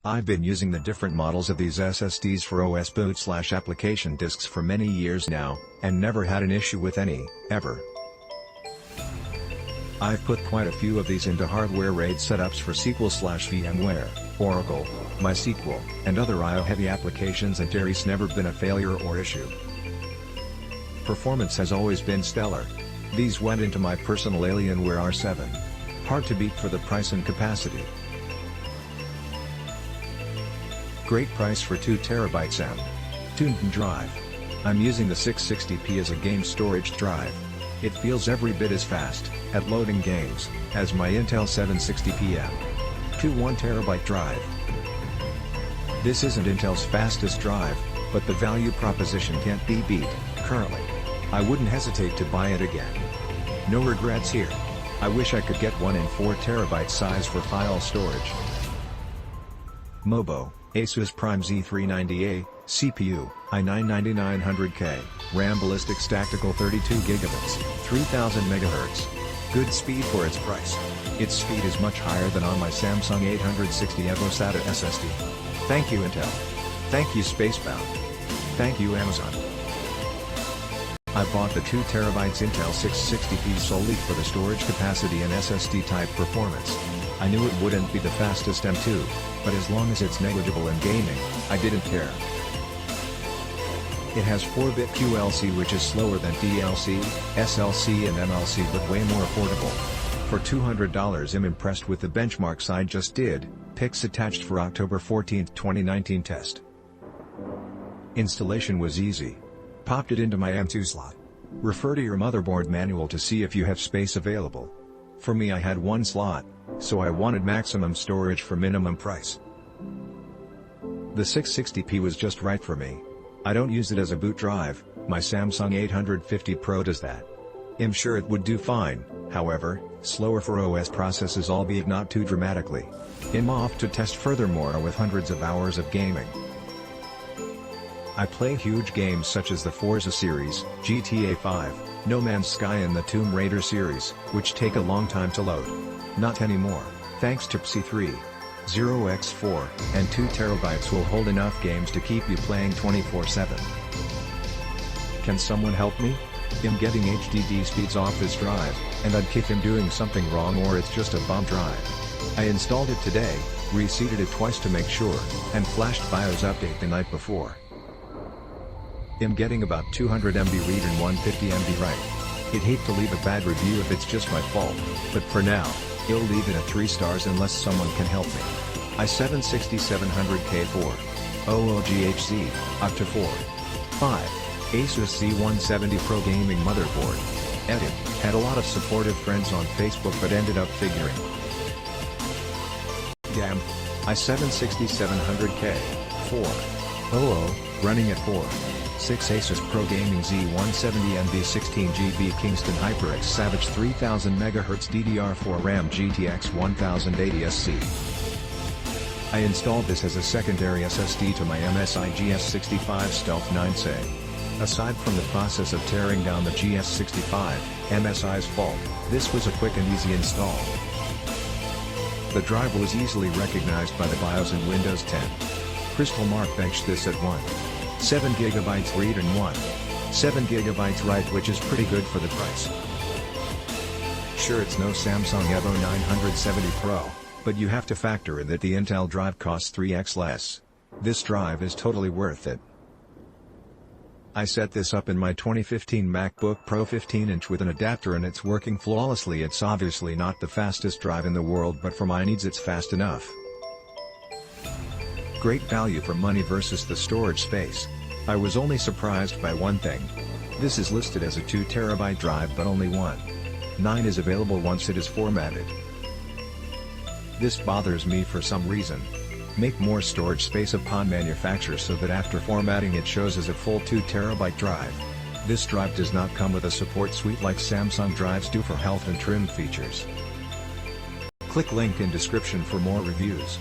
I've been using the different models of these SSDs for OS boot/application disks for many years now, and never had an issue with any, ever. I've put quite a few of these into hardware RAID setups for SQL/VMware, Oracle, MySQL, and other IO-heavy applications, and there's never been a failure or issue. Performance has always been stellar. These went into my personal Alienware R7. Hard to beat for the price and capacity. Great price for 2 TB M.2 drive. I'm using the 660p as a game storage drive. It feels every bit as fast, at loading games, as my Intel 760p M.2 1 TB drive. This isn't Intel's fastest drive, but the value proposition can't be beat, currently. I wouldn't hesitate to buy it again. No regrets here. I wish I could get one in 4 TB size for file storage. Mobo, Asus Prime Z390A, CPU, i9-9900K, RAM ballistics tactical 32GB, 3000 MHz. Good speed for its price. Its speed is much higher than on my Samsung 860 EVO SATA SSD. Thank you Intel. Thank you Spacebound. Thank you Amazon. I bought the 2 TB Intel 660p solely for the storage capacity and SSD type performance. I knew it wouldn't be the fastest M.2, but as long as it's negligible in gaming, I didn't care. It has 4-bit QLC, which is slower than DLC, SLC and MLC but way more affordable. For $200 I'm impressed with the benchmarks I just did, pics attached for October 14, 2019 test. Installation was easy. Popped it into my M.2 slot. Refer to your motherboard manual to see if you have space available. For me I had one slot, so I wanted maximum storage for minimum price. The 660p was just right for me. I don't use it as a boot drive, my Samsung 850 Pro does that. I'm sure it would do fine, however, slower for OS processes, albeit not too dramatically. I'm off to test furthermore with hundreds of hours of gaming. I play huge games such as the Forza series, GTA 5, No Man's Sky and the Tomb Raider series, which take a long time to load. Not anymore, thanks to PC3. 0x4, and 2 TB will hold enough games to keep you playing 24/7. Can someone help me? I'm getting HDD speeds off this drive, and I'd kick him doing something wrong or it's just a bomb drive. I installed it today, reseated it twice to make sure, and flashed BIOS update the night before. I'm getting about 200 MB read and 150 MB write. I'd hate to leave a bad review if it's just my fault, but for now, I'll leave it at 3 stars unless someone can help me. i7-6700K 4. OOGHZ, Octa 4. 5. Asus Z170 Pro Gaming Motherboard. Edit, had a lot of supportive friends on Facebook but ended up figuring. Damn. i7-6700K, 4. OO, running at 4. 6 Asus Pro Gaming Z170 NV 16GB Kingston HyperX Savage 3000 MHz DDR4 RAM GTX 1080SC. I installed this as a secondary SSD to my MSI GS65 Stealth 9C. Aside from the process of tearing down the GS65, MSI's fault, this was a quick and easy install. The drive was easily recognized by the BIOS in Windows 10. Crystal Mark benched this at 7GB read and 7GB write, which is pretty good for the price. Sure, it's no Samsung EVO 970 Pro, but you have to factor in that the Intel drive costs 3x less. This drive is totally worth it. I set this up in my 2015 MacBook Pro 15-inch with an adapter and it's working flawlessly. It's obviously not the fastest drive in the world, but for my needs it's fast enough. Great value for money versus the storage space. I was only surprised by one thing. This is listed as a 2 TB drive but only 1.9 is available once it is formatted. This bothers me for some reason. Make more storage space upon manufacture so that after formatting it shows as a full 2 TB drive. This drive does not come with a support suite like Samsung drives do for health and trim features. Click link in description for more reviews.